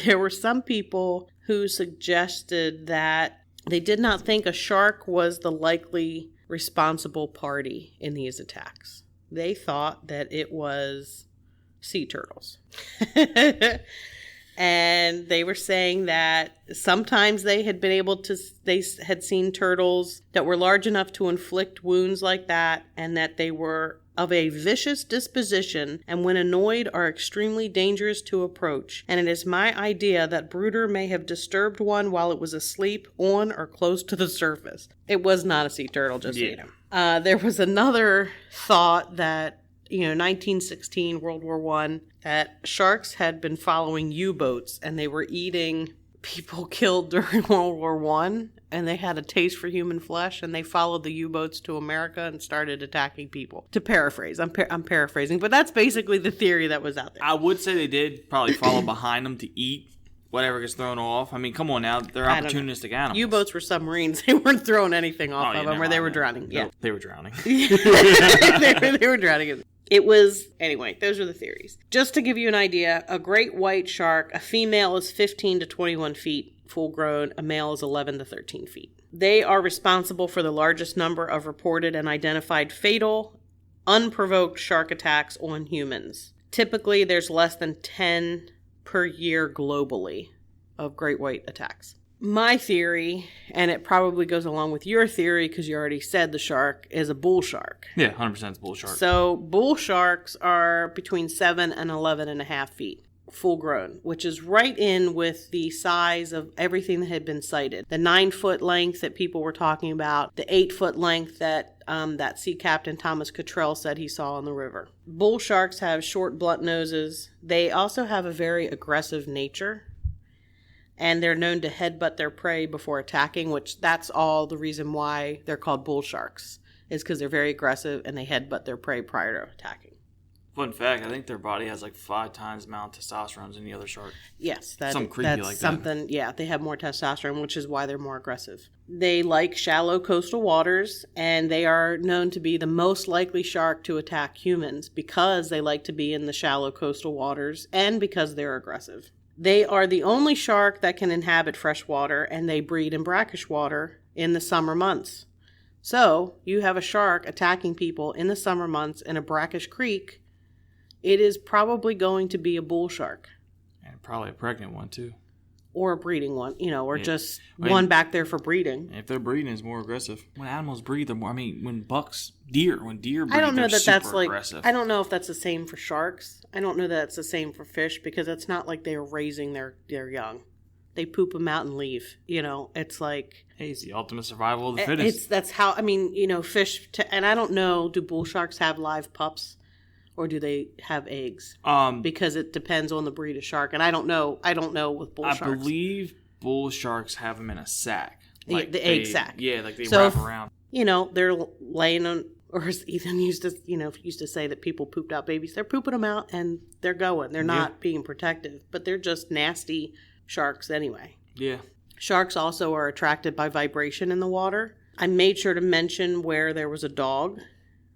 There were some people who suggested that they did not think a shark was the likely responsible party in these attacks. They thought that it was sea turtles. And they were saying that sometimes they had seen turtles that were large enough to inflict wounds like that, and that they were of a vicious disposition, and when annoyed are extremely dangerous to approach. And it is my idea that Bruder may have disturbed one while it was asleep on or close to the surface. It was not a sea turtle, just so you know. There was another thought that 1916, World War I, that sharks had been following U-boats and they were eating people killed during World War I, and they had a taste for human flesh, and they followed the U-boats to America and started attacking people. To paraphrase, I'm paraphrasing, but that's basically the theory that was out there. I would say they did probably follow behind them to eat whatever gets thrown off. I mean, come on now. They're opportunistic animals. U-boats were submarines. They weren't throwing anything off of them, or they were drowning. No, they were drowning. they were drowning. It was, anyway, those are the theories. Just to give you an idea, a great white shark, a female is 15 to 21 feet full grown, a male is 11 to 13 feet. They are responsible for the largest number of reported and identified fatal, unprovoked shark attacks on humans. Typically, there's less than 10 per year globally of great white attacks. My theory, and it probably goes along with your theory because you already said the shark, is a bull shark. Yeah, 100% it's bull shark. So bull sharks are between 7 and 11.5 feet, full grown, which is right in with the size of everything that had been cited. The 9-foot length that people were talking about, the 8-foot length that Sea Captain Thomas Cottrell said he saw in the river. Bull sharks have short, blunt noses. They also have a very aggressive nature. And they're known to headbutt their prey before attacking, which that's all the reason why they're called bull sharks, is because they're very aggressive and they headbutt their prey prior to attacking. Fun fact, I think their body has like 5 times the amount of testosterone as any other shark. Yes. Something creepy like that. Yeah, they have more testosterone, which is why they're more aggressive. They like shallow coastal waters, and they are known to be the most likely shark to attack humans because they like to be in the shallow coastal waters and because they're aggressive. They are the only shark that can inhabit fresh water, and they breed in brackish water in the summer months. So, you have a shark attacking people in the summer months in a brackish creek, it is probably going to be a bull shark. And probably a pregnant one, too. Or a breeding one, or just one back there for breeding. If they're breeding, it's more aggressive. When animals breed, they're more. I mean, when deer breed, I don't know they're that's super aggressive. I don't know if that's the same for sharks. I don't know that it's the same for fish because it's not like they're raising their young. They poop them out and leave. It's like, hey, it's the ultimate survival of the fittest. That's how. I mean, fish. And I don't know. Do bull sharks have live pups? Or do they have eggs? Because it depends on the breed of shark, and I don't know with bull sharks. I believe bull sharks have them in a sack, like the egg sack. Yeah, like they wrap around. They're laying on, or as Ethan used to say that people pooped out babies. They're pooping them out, and they're going. They're not being protective, but they're just nasty sharks anyway. Yeah. Sharks also are attracted by vibration in the water. I made sure to mention where there was a dog.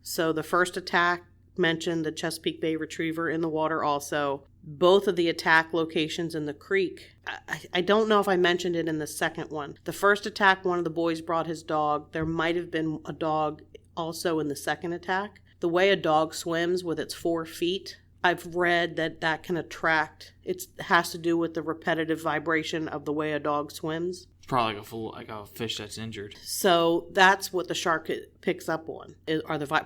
So the first attack mentioned the Chesapeake Bay Retriever in the water also. Both of the attack locations in the creek. I don't know if I mentioned it in the second one. The first attack, one of the boys brought his dog. There might have been a dog also in the second attack. The way a dog swims with its 4 feet, I've read that can attract. It has to do with the repetitive vibration of the way a dog swims. It's probably like a fish that's injured. So that's what the shark picks up on.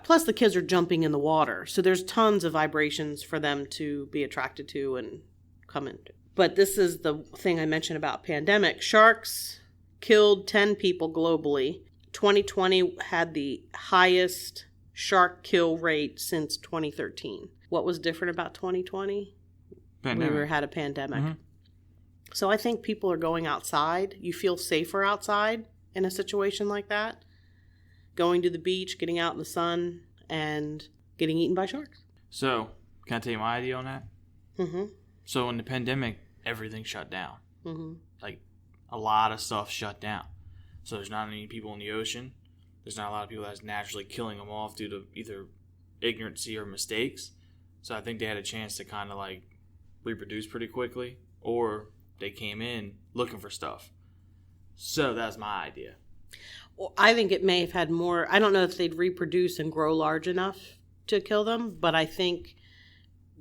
Plus the kids are jumping in the water, so there's tons of vibrations for them to be attracted to and come into. But this is the thing I mentioned about pandemic. Sharks killed 10 people globally. 2020 had the highest shark kill rate since 2013. What was different about 2020? Pandemic. We had a pandemic. Mm-hmm. So I think people are going outside. You feel safer outside in a situation like that. Going to the beach, getting out in the sun, and getting eaten by sharks. So, Can I tell you my idea on that? Mm-hmm. So in the pandemic, everything shut down. Mm-hmm. Like, a lot of stuff shut down. So there's not any people in the ocean. There's not a lot of people that's naturally killing them off due to either ignorancy or mistakes. So I think they had a chance to kind of like reproduce pretty quickly, or they came in looking for stuff. So that's my idea. Well, I think it may have had more. I don't know if they'd reproduce and grow large enough to kill them, but I think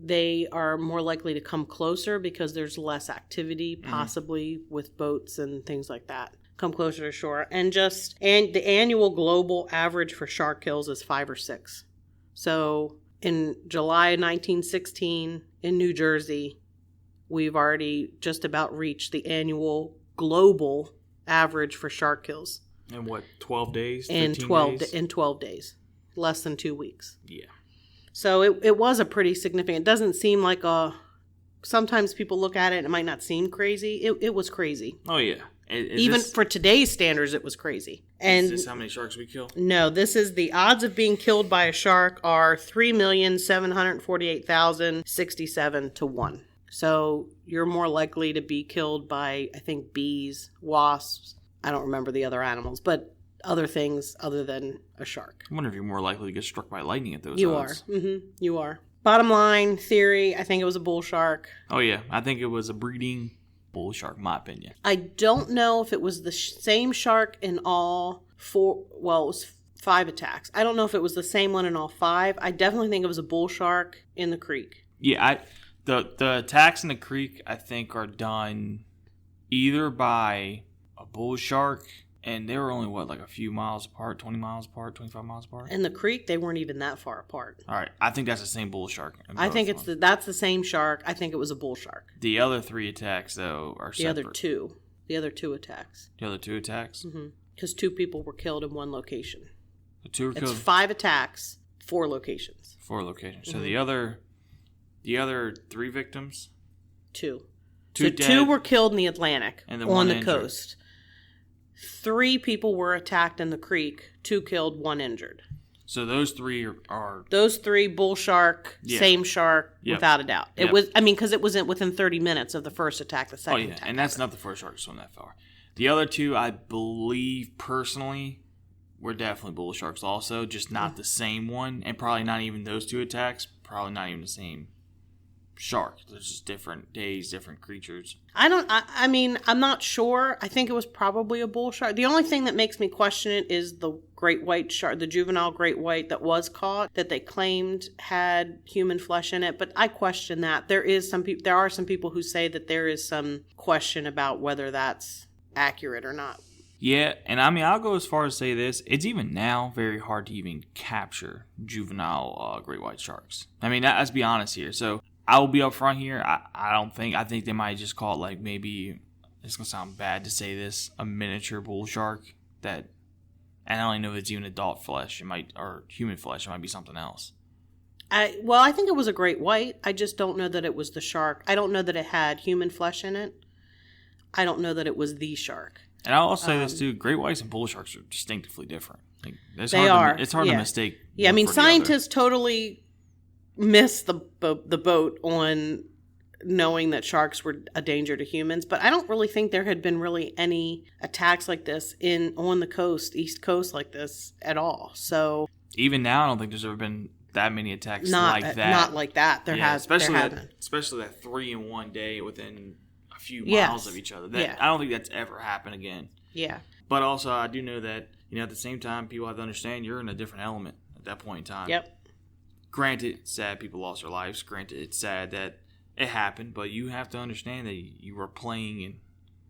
they are more likely to come closer because there's less activity, possibly with boats and things like that. Come closer to shore. And the annual global average for shark kills is 5 or 6. So in July 1916 in New Jersey, we've already just about reached the annual global average for shark kills. In what, 12 days? In 12 days? In 12 days. Less than 2 weeks. Yeah. So it was a pretty significant. It doesn't seem like sometimes people look at it and it might not seem crazy. It was crazy. Oh, yeah. Even for today's standards, it was crazy. And is this how many sharks we kill? No, this is the odds of being killed by a shark are 3,748,067 to 1. So you're more likely to be killed by, I think, bees, wasps. I don't remember the other animals, but other things other than a shark. I wonder if you're more likely to get struck by lightning at those You odds. are. Mm-hmm. You are. Bottom line theory, I think it was a bull shark. Oh, yeah. I think it was a breeding bull shark, in my opinion. I don't know if it was the same shark in all 4. Well, it was 5 attacks. I don't know if it was the same one in all 5. I definitely think it was a bull shark in the creek. Yeah, the attacks in the creek, I think, are done either by a bull shark, and they were only, like a few miles apart, 20 miles apart, 25 miles apart? In the creek, they weren't even that far apart. All right, I think that's the same bull shark. I think that's the same shark. I think it was a bull shark. The other 3 attacks, though, are separate. The other two attacks. The other 2 attacks? Mm-hmm. Because 2 people were killed in one location. The 2 were killed? It's 5 attacks, 4 locations. 4 locations. Mm-hmm. So the other 3 victims? 2. Two so dead, 2 were killed in the Atlantic and then on one the injured. coast. 3 people were attacked in the creek. 2 killed, 1 injured. So those 3 are Those 3, bull shark, same shark, Yep. without a doubt. It Yep. was, because it was within 30 minutes of the first attack, the second attack. and that's not the first shark to swim that far. The other 2, I believe, personally, were definitely bull sharks also, just not the same one, and probably not even those 2 attacks, probably not even the same shark. There's just different days, different creatures. I'm not sure. I think it was probably a bull shark. The only thing that makes me question it is the great white shark, the juvenile great white that was caught, that they claimed had human flesh in it. But I question that. There are some people who say that there is some question about whether that's accurate or not. Yeah, and I'll go as far as say this. It's even now very hard to even capture juvenile great white sharks. Let's be honest here. So I will be up front here. I think they might just call it, like, maybe, it's going to sound bad to say this, a miniature bull shark and I don't even know if it's even adult flesh. Or human flesh. It might be something else. I think it was a great white. I just don't know that it was the shark. I don't know that it had human flesh in it. I don't know that it was the shark. And I'll also say this too: great whites and bull sharks are distinctively different. It's hard to mistake. Yeah, scientists totally missed the boat on knowing that sharks were a danger to humans, but I don't really think there had been really any attacks like this on the coast, East Coast, like this at all. So even now, I don't think there's ever been that many attacks like that. Not like that. Especially that 3 in one day within a few miles of each other. I don't think that's ever happened again. Yeah. But also, I do know that, at the same time, people have to understand you're in a different element at that point in time. Yep. Granted, it's sad people lost their lives. Granted, it's sad that it happened. But you have to understand that you were playing in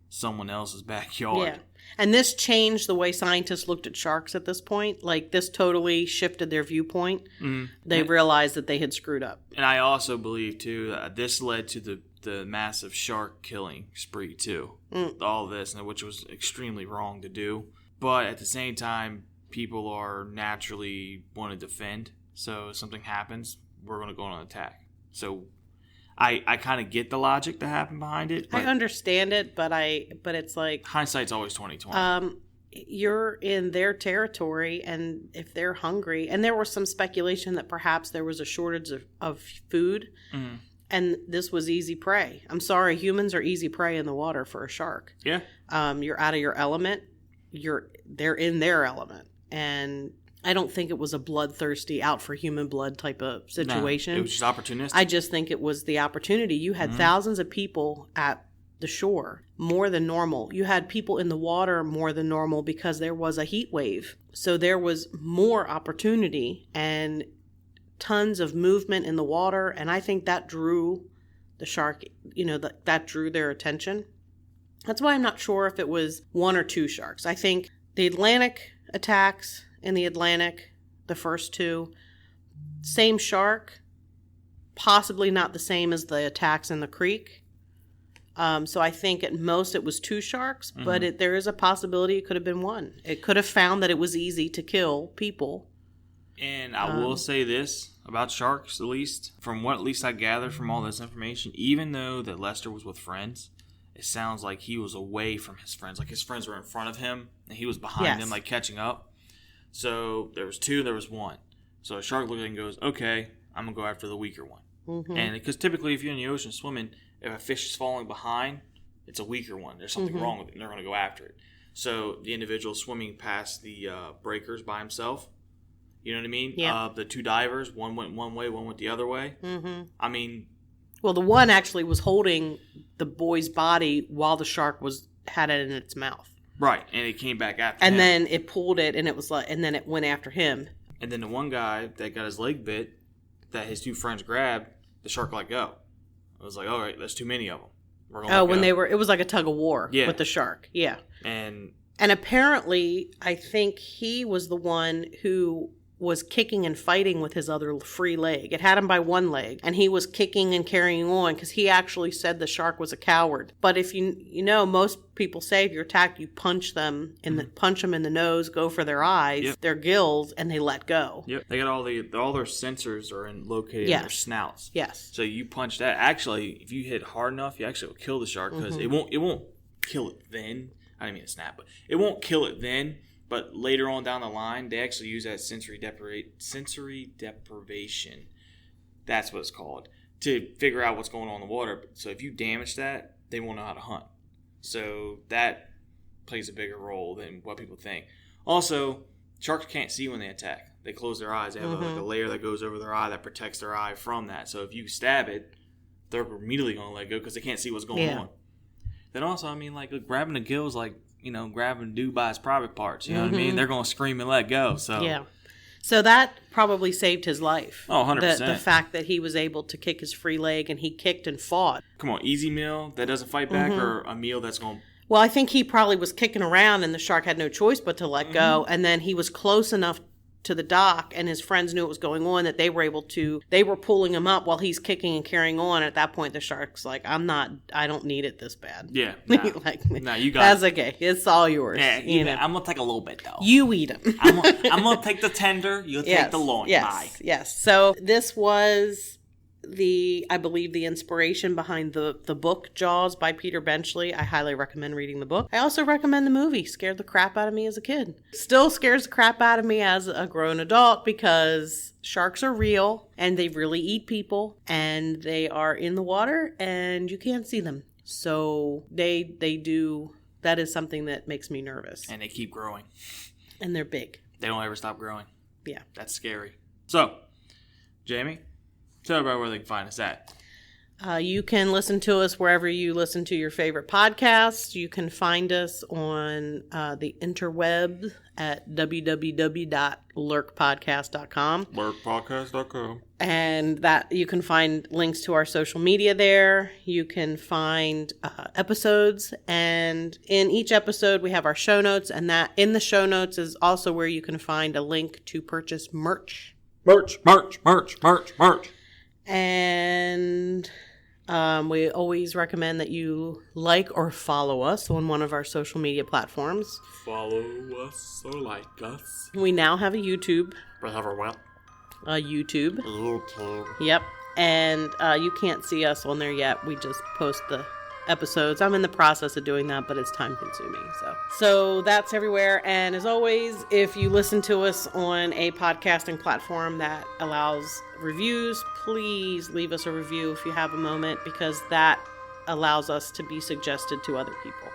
someone else's backyard. Yeah. And this changed the way scientists looked at sharks at this point. Like, this totally shifted their viewpoint. Mm-hmm. They realized that they had screwed up. And I also believe, too, that this led to the massive shark killing spree, too. All this, which was extremely wrong to do. But at the same time, people are naturally want to defend. So if something happens, we're going to go on an attack. So I kind of get the logic that happened behind it. I understand it, but it's like hindsight's always 20/20. you're in their territory, and if they're hungry, and there was some speculation that perhaps there was a shortage of food, and this was easy prey. I'm sorry, humans are easy prey in the water for a shark. Yeah. You're out of your element. They're in their element, and I don't think it was a bloodthirsty, out for human blood type of situation. No, it was just opportunistic. I just think it was the opportunity. You had thousands of people at the shore, more than normal. You had people in the water more than normal because there was a heat wave. So there was more opportunity and tons of movement in the water. And I think that drew the shark, that drew their attention. That's why I'm not sure if it was one or two sharks. I think the Atlantic attacks in the Atlantic, the first two, same shark, possibly not the same as the attacks in the creek. So I think at most it was two sharks, but there is a possibility it could have been one. It could have found that it was easy to kill people. And I will say this about sharks, at least, from what at least I gathered from all this information, even though that Lester was with friends, it sounds like he was away from his friends. Like his friends were in front of him, and he was behind them, like catching up. So there was two, there was one. So a shark looks at it and goes, okay, I'm going to go after the weaker one. And because typically if you're in the ocean swimming, if a fish is falling behind, it's a weaker one. There's something wrong with it, and they're going to go after it. So the individual swimming past the breakers by himself, you know what I mean? Yeah. The two divers, one went one way, one went the other way. I mean... Well, the one actually was holding the boy's body while the shark had it in its mouth. Right, and it came back after him. And then it pulled it, and and then it went after him. And then the one guy that got his leg bit, that his two friends grabbed, the shark let go. I was like, all right, there's too many of them. We're gonna let go. It was like a tug of war with the shark. Yeah. And apparently, I think he was the one who was kicking and fighting with his other free leg. It had him by one leg, and he was kicking and carrying on because he actually said the shark was a coward. But if most people say if you're attacked, you punch them punch them in the nose, go for their eyes, their gills, and they let go. Yep, they got all their sensors are located in their snouts. Yes. So you punch that. Actually, if you hit hard enough, you actually will kill the shark because it won't kill it then. I didn't mean to snap, but it won't kill it then. But later on down the line, they actually use that sensory deprivation, that's what it's called, to figure out what's going on in the water. So if you damage that, they won't know how to hunt. So that plays a bigger role than what people think. Also, sharks can't see when they attack. They close their eyes. They have a layer that goes over their eye that protects their eye from that. So if you stab it, they're immediately going to let go because they can't see what's going on. Then also, I mean, like grabbing the gills, like, grabbing a dude by his private parts. You know what I mean? They're going to scream and let go. So yeah. So that probably saved his life. Oh, 100%. The fact that he was able to kick his free leg and he kicked and fought. Come on, easy meal that doesn't fight back or a meal that's going to... Well, I think he probably was kicking around and the shark had no choice but to let go. And then he was close enough to the dock and his friends knew what was going on that they were pulling him up while he's kicking and carrying on. At that point, the shark's like, I don't need it this bad. Yeah. Nah, you got that's okay. It's all yours. Yeah, I'm going to take a little bit, though. You eat them. I'm going to take the tender. You'll take the loin. Bye. Yes. So this was I believe the inspiration behind the book Jaws by Peter Benchley. I highly recommend reading the book. I also recommend the movie. Scared the crap out of me as a kid. Still scares the crap out of me as a grown adult because sharks are real and they really eat people and they are in the water and you can't see them. So they do. That is something that makes me nervous. And they keep growing. And they're big. They don't ever stop growing. Yeah. That's scary. So, Jamie, tell everybody where they can find us at. You can listen to us wherever you listen to your favorite podcasts. You can find us on the interweb at www.lurkpodcast.com. Lurkpodcast.com. And that you can find links to our social media there. You can find episodes. And in each episode, we have our show notes. And that in the show notes is also where you can find a link to purchase merch. Merch. And we always recommend that you like or follow us on one of our social media platforms. Follow us or like us. We now have a YouTube. We have a what? A YouTube. YouTube. Yep. And you can't see us on there yet. We just post the episodes. I'm in the process of doing that, but it's time consuming. So that's everywhere. And as always, if you listen to us on a podcasting platform that allows reviews, please leave us a review if you have a moment, because that allows us to be suggested to other people.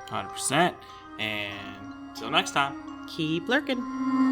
100%. And till next time. Keep lurking.